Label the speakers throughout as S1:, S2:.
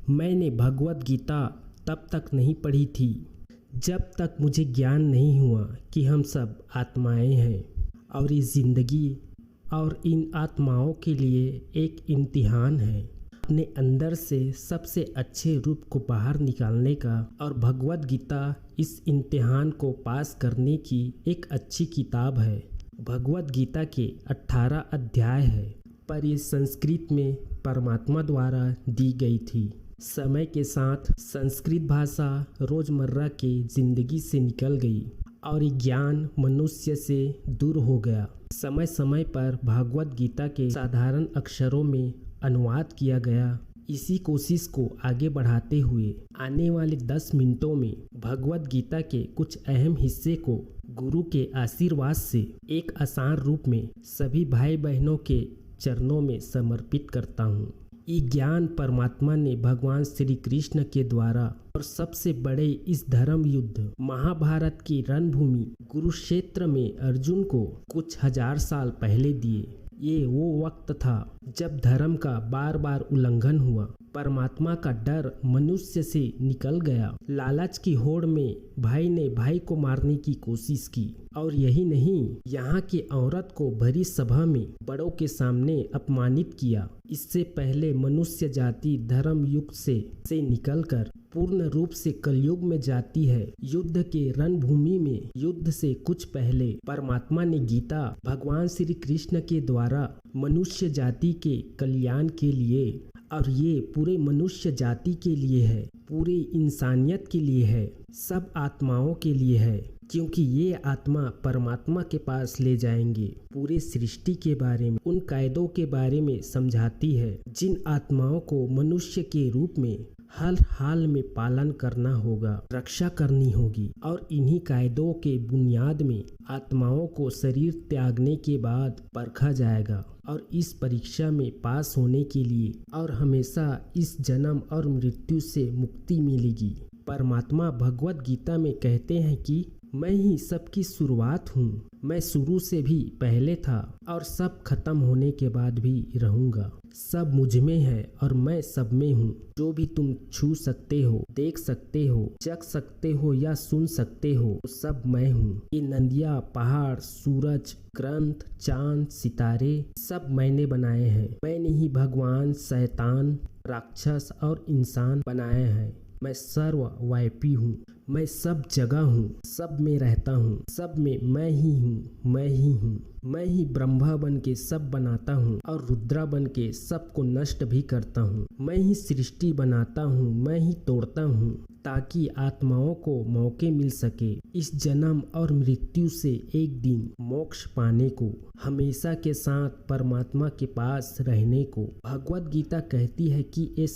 S1: मैंने भगवद गीता तब तक नहीं पढ़ी थी जब तक मुझे ज्ञान नहीं हुआ कि हम सब आत्माएं हैं और ये ज़िंदगी और इन आत्माओं के लिए एक इम्तिहान है अपने अंदर से सबसे अच्छे रूप को बाहर निकालने का। और भगवद गीता इस इम्तिहान को पास करने की एक अच्छी किताब है। भगवद गीता के 18 अध्याय है, पर ये संस्कृत में परमात्मा द्वारा दी गई थी। समय के साथ संस्कृत भाषा रोज़मर्रा की जिंदगी से निकल गई और ये ज्ञान मनुष्य से दूर हो गया। समय समय पर भगवद गीता के साधारण अक्षरों में अनुवाद किया गया। इसी कोशिश को आगे बढ़ाते हुए आने वाले 10 मिनटों में भगवद गीता के कुछ अहम हिस्से को गुरु के आशीर्वाद से एक आसान रूप में सभी भाई बहनों के चरणों में समर्पित करता हूँ। ये ज्ञान परमात्मा ने भगवान श्री कृष्ण के द्वारा और सबसे बड़े इस धर्म युद्ध महाभारत की रणभूमि कुरुक्षेत्र में अर्जुन को कुछ हजार साल पहले दिए। ये वो वक्त था जब धर्म का बार बार उल्लंघन हुआ, परमात्मा का डर मनुष्य से निकल गया। लालच की होड़ में भाई ने भाई को मारने की कोशिश की और यही नहीं, यहाँ की औरत को भरी सभा में बड़ों के सामने अपमानित किया। इससे पहले मनुष्य जाति धर्म युग से निकलकर पूर्ण रूप से कलयुग में जाती है। युद्ध के रणभूमि में युद्ध से कुछ पहले परमात्मा ने गीता भगवान श्री कृष्ण के द्वारा मनुष्य जाति के कल्याण के लिए, और ये पूरे मनुष्य जाति के लिए है, पूरी इंसानियत के लिए है, सब आत्माओं के लिए है, क्योंकि ये आत्मा परमात्मा के पास ले जाएंगे। पूरे सृष्टि के बारे में, उन कायदों के बारे में समझाती है जिन आत्माओं को मनुष्य के रूप में हर हाल में पालन करना होगा, रक्षा करनी होगी। और इन्हीं कायदों के बुनियाद में आत्माओं को शरीर त्यागने के बाद परखा जाएगा और इस परीक्षा में पास होने के लिए और हमेशा इस जन्म और मृत्यु से मुक्ति मिलेगी। परमात्मा भगवद गीता में कहते हैं कि मैं ही सबकी शुरुआत हूँ, मैं शुरू से भी पहले था और सब खत्म होने के बाद भी रहूँगा। सब मुझ में है और मैं सब में हूँ। जो भी तुम छू सकते हो, देख सकते हो, चख सकते हो या सुन सकते हो, सब मैं हूँ। ये नदियाँ, पहाड़, सूरज, ग्रंथ, चांद, सितारे सब मैंने बनाए हैं। मैंने ही भगवान, शैतान, राक्षस और इंसान बनाए हैं। मैं सर्वव्यापी हूँ, मैं सब जगह हूँ, सब में रहता हूँ, सब में मैं ही हूँ, मैं ही हूँ। मैं ही ब्रह्मा बन के सब बनाता हूँ और रुद्रा बन के सबको नष्ट भी करता हूँ। मैं ही सृष्टि बनाता हूँ, मैं ही तोड़ता हूँ, ताकि आत्माओं को मौके मिल सके इस जन्म और मृत्यु से एक दिन मोक्ष पाने को, हमेशा के साथ परमात्मा के पास रहने को। भगवद गीता कहती है कि ये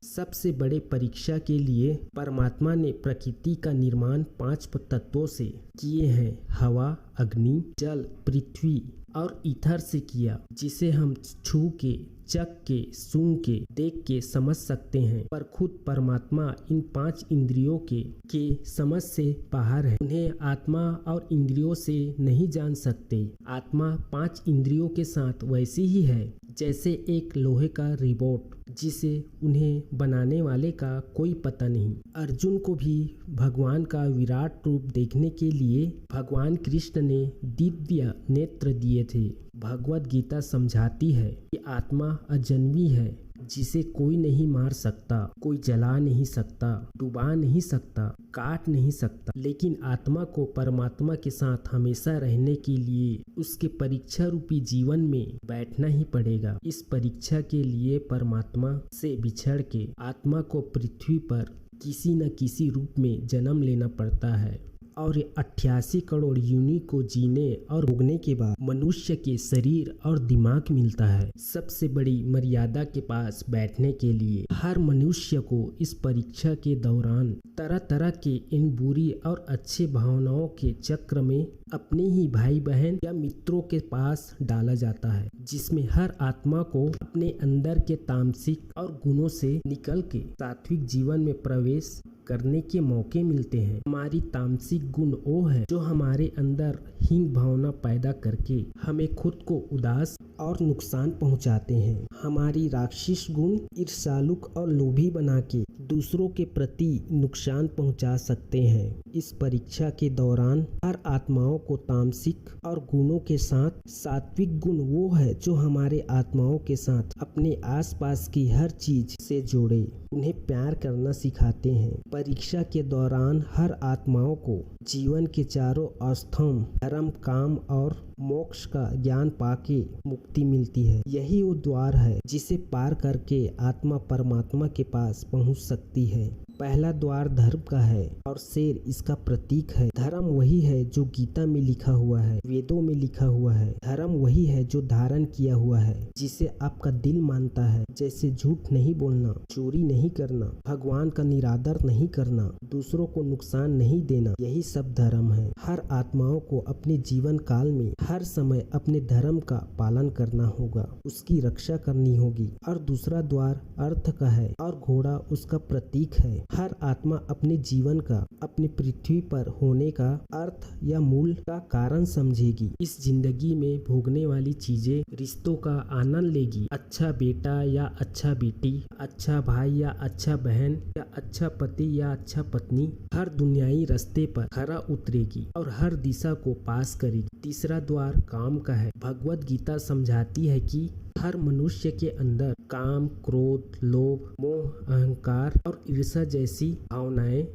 S1: सबसे बड़े परीक्षा के लिए परमात्मा ने प्रकृति का निर्माण 5 तत्वों से किए हैं। हवा, अग्नि, जल, पृथ्वी और ईथर से किया, जिसे हम छू के, चख के, सूंघ के, देख के समझ सकते हैं। पर खुद परमात्मा इन 5 इंद्रियों के समझ से बाहर है। उन्हें आत्मा और इंद्रियों से नहीं जान सकते। आत्मा 5 इंद्रियों के साथ वैसी ही है जैसे एक लोहे का रिबोट, जिसे उन्हें बनाने वाले का कोई पता नहीं। अर्जुन को भी भगवान का विराट रूप देखने के लिए भगवान कृष्ण ने दिव्य नेत्र दिए थे। भगवद गीता समझाती है कि आत्मा अजन्मी है, जिसे कोई नहीं मार सकता, कोई जला नहीं सकता, डुबा नहीं सकता, काट नहीं सकता। लेकिन आत्मा को परमात्मा के साथ हमेशा रहने के लिए उसके परीक्षा रूपी जीवन में बैठना ही पड़ेगा। इस परीक्षा के लिए परमात्मा से बिछड़ के आत्मा को पृथ्वी पर किसी न किसी रूप में जन्म लेना पड़ता है और 88 करोड़ योनि को जीने और भोगने के बाद मनुष्य के शरीर और दिमाग मिलता है। सबसे बड़ी मर्यादा के पास बैठने के लिए हर मनुष्य को इस परीक्षा के दौरान तरह तरह के इन बुरी और अच्छी भावनाओं के चक्र में अपने ही भाई बहन या मित्रों के पास डाला जाता है, जिसमें हर आत्मा को अपने अंदर के तामसिक और गुणों से निकल के सात्विक जीवन में प्रवेश करने के मौके मिलते हैं। हमारी तामसिक गुण वो है जो हमारे अंदर हीन भावना पैदा करके हमें खुद को उदास और नुकसान पहुंचाते हैं। हमारी राक्षस गुण ईर्ष्यालु और लोभी बना के दूसरों के प्रति नुकसान पहुंचा सकते हैं। इस परीक्षा के दौरान हर आत्माओं को तामसिक और गुणों के साथ सात्विक गुण वो है जो हमारे आत्माओं के साथ अपने आसपास की हर चीज से जोड़े उन्हें प्यार करना सिखाते हैं। परीक्षा के दौरान हर आत्माओं को जीवन के चारों अवस्थाओं धर्म, काम और मोक्ष का ज्ञान पाके मुक्ति मिलती है। यही वो द्वार है जिसे पार करके आत्मा परमात्मा के पास पहुंच सकती है। पहला द्वार धर्म का है और शेर इसका प्रतीक है। धर्म वही है जो गीता में लिखा हुआ है, वेदों में लिखा हुआ है। धर्म वही है जो धारण किया हुआ है, जिसे आपका दिल मानता है, जैसे झूठ नहीं बोलना, चोरी नहीं करना, भगवान का निरादर नहीं करना, दूसरों को नुकसान नहीं देना। यही सब धर्म है। हर आत्माओं को अपने जीवन काल में हर समय अपने धर्म का पालन करना होगा, उसकी रक्षा करनी होगी। और दूसरा द्वार अर्थ का है और घोड़ा उसका प्रतीक है। हर आत्मा अपने जीवन का अपनी पृथ्वी पर होने का अर्थ या मूल का कारण समझेगी। इस जिंदगी में भोगने वाली चीजें, रिश्तों का आनंद लेगी। अच्छा बेटा या अच्छा बेटी, अच्छा भाई या अच्छा बहन या अच्छा पति या अच्छा पत्नी हर दुनियाई रास्ते पर खरा उतरेगी और हर दिशा को पास करेगी। तीसरा द्वार काम का है। भगवत गीता समझाती है कि हर मनुष्य के अंदर काम, क्रोध, लोभ, मोह, अहंकार और ईर्ष्या जैसी भावनाएं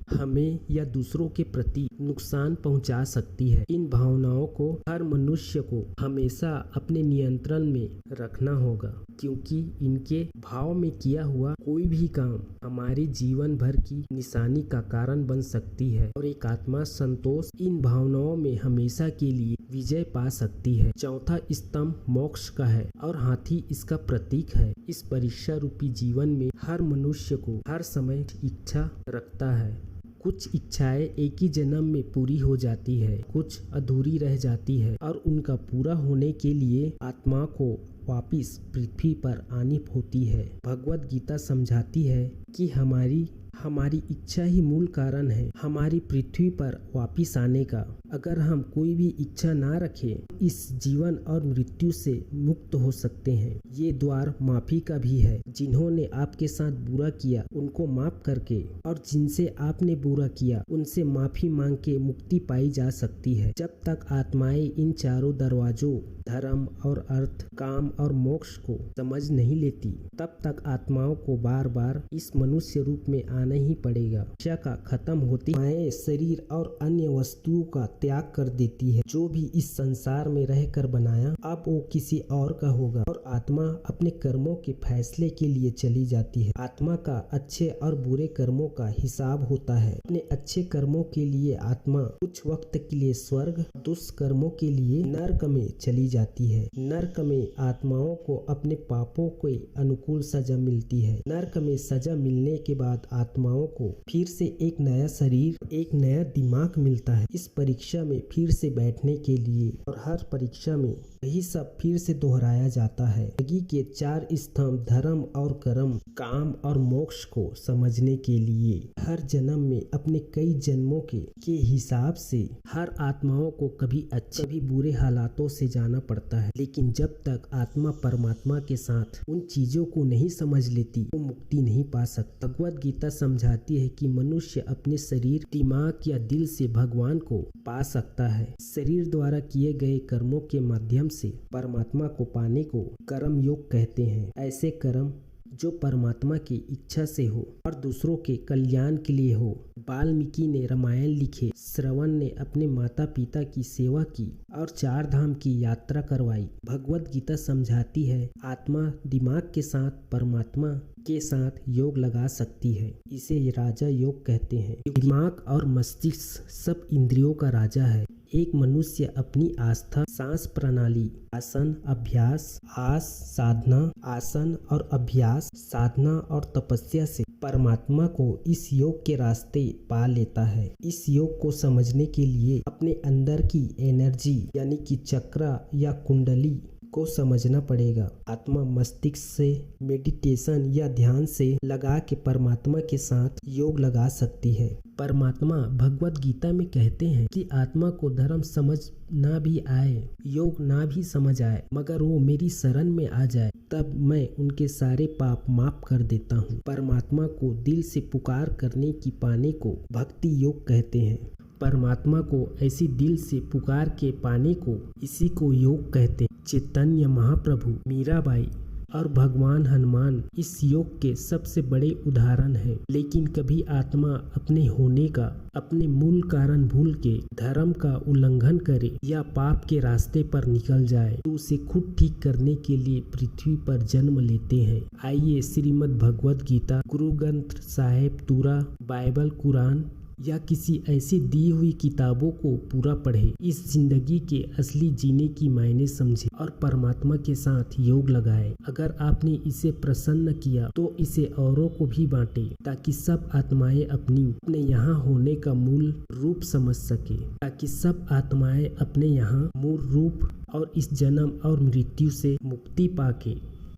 S1: हमें या दूसरों के प्रति नुकसान पहुंचा सकती है। इन भावनाओं को हर मनुष्य को हमेशा अपने नियंत्रण में रखना होगा, क्योंकि इनके भाव में किया हुआ कोई भी काम हमारे जीवन भर की निशानी का कारण बन सकती है और एक आत्मा संतोष इन भावनाओं में हमेशा के लिए विजय पा सकती है। चौथा स्तंभ मोक्ष का है और हाथी इसका प्रतीक है। इस परीक्षा रूपी जीवन में हर मनुष्य को हर समय इच्छा रखता है। कुछ इच्छाएं एक ही जन्म में पूरी हो जाती है, कुछ अधूरी रह जाती है और उनका पूरा होने के लिए आत्मा को वापिस पृथ्वी पर आनी होती है। भगवत गीता समझाती है कि हमारी इच्छा ही मूल कारण है हमारी पृथ्वी पर वापिस आने का। अगर हम कोई भी इच्छा ना रखें, इस जीवन और मृत्यु से मुक्त हो सकते हैं। ये द्वार माफी का भी है। जिन्होंने आपके साथ बुरा किया उनको माफ करके और जिनसे आपने बुरा किया उनसे माफी मांग के मुक्ति पाई जा सकती है। जब तक आत्माएं इन चारों दरवाजों धर्म और अर्थ, काम और मोक्ष को समझ नहीं लेती, तब तक आत्माओं को बार बार इस मनुष्य रूप में आना ही पड़ेगा। इच्छा का खत्म होती है, शरीर और अन्य वस्तुओं का त्याग कर देती है। जो भी इस संसार में रहकर बनाया अब वो किसी और का होगा और आत्मा अपने कर्मों के फैसले के लिए चली जाती है। आत्मा का अच्छे और बुरे कर्मों का हिसाब होता है। अपने अच्छे कर्मों के लिए आत्मा कुछ वक्त के लिए स्वर्ग, दुष्कर्मों के लिए नरक में चली जाती है। नरक में आत्माओं को अपने पापों के अनुकूल सजा मिलती है। नरक में सजा मिलने के बाद आत्माओं को फिर से एक नया शरीर, एक नया दिमाग मिलता है इस परीक्षा में फिर से बैठने के लिए, और हर परीक्षा में यही सब फिर से दोहराया जाता है। जिंदगी के चार स्तंभ धर्म और कर्म, काम और मोक्ष को समझने के लिए हर जन्म में अपने कई जन्मों के हिसाब से हर आत्माओं को कभी अच्छे कभी बुरे हालातों से जाना पड़ता है। लेकिन जब तक आत्मा परमात्मा के साथ उन चीजों को नहीं समझ लेती वो मुक्ति नहीं पा सकता। भगवत गीता समझाती है कि मनुष्य अपने शरीर, दिमाग या दिल से भगवान को पा सकता है। शरीर द्वारा किए गए कर्मों के माध्यम से परमात्मा को पाने को कर्म योग कहते हैं। ऐसे कर्म जो परमात्मा की इच्छा से हो और दूसरों के कल्याण के लिए हो। वाल्मीकि ने रामायण लिखे, श्रवण ने अपने माता पिता की सेवा की और चार धाम की यात्रा करवाई। भगवत गीता समझाती है आत्मा दिमाग के साथ परमात्मा के साथ योग लगा सकती है। इसे राजा योग कहते हैं। दिमाग और मस्तिष्क सब इंद्रियों का राजा है। एक मनुष्य अपनी आस्था सांस प्रणाली, आसन अभ्यास, आसन और अभ्यास, साधना और तपस्या से परमात्मा को इस योग के रास्ते पा लेता है। इस योग को समझने के लिए अपने अंदर की एनर्जी यानी कि चक्र या कुंडली को समझना पड़ेगा। आत्मा मस्तिष्क से मेडिटेशन या ध्यान से लगा के परमात्मा के साथ योग लगा सकती है। परमात्मा भगवत गीता में कहते हैं कि आत्मा को धर्म समझ ना भी आए, योग ना भी समझ आए, मगर वो मेरी शरण में आ जाए तब मैं उनके सारे पाप माफ कर देता हूँ। परमात्मा को दिल से पुकार करने की पाने को भक्ति योग कहते हैं। परमात्मा को ऐसी दिल से पुकार के पाने को इसी को योग कहते हैं। चैतन्य महाप्रभु, मीराबाई और भगवान हनुमान इस योग के सबसे बड़े उदाहरण हैं। लेकिन कभी आत्मा अपने होने का, अपने मूल कारण भूल के धर्म का उल्लंघन करे या पाप के रास्ते पर निकल जाए तो उसे खुद ठीक करने के लिए पृथ्वी पर जन्म लेते हैं। आइए श्रीमद् भगवत गीता, गुरु ग्रंथ साहिब, तूरा, बाइबल, कुरान या किसी ऐसी दी हुई किताबों को पूरा पढ़े, इस जिंदगी के असली जीने की मायने समझे और परमात्मा के साथ योग लगाए। अगर आपने इसे प्रसन्न किया तो इसे औरों को भी बांटे ताकि सब आत्माएं अपने यहाँ होने का मूल रूप समझ सके, ताकि सब आत्माएं अपने यहाँ मूल रूप और इस जन्म और मृत्यु से मुक्ति पाके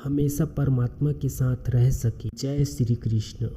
S1: हमेशा परमात्मा के साथ रह सके। जय श्री कृष्ण।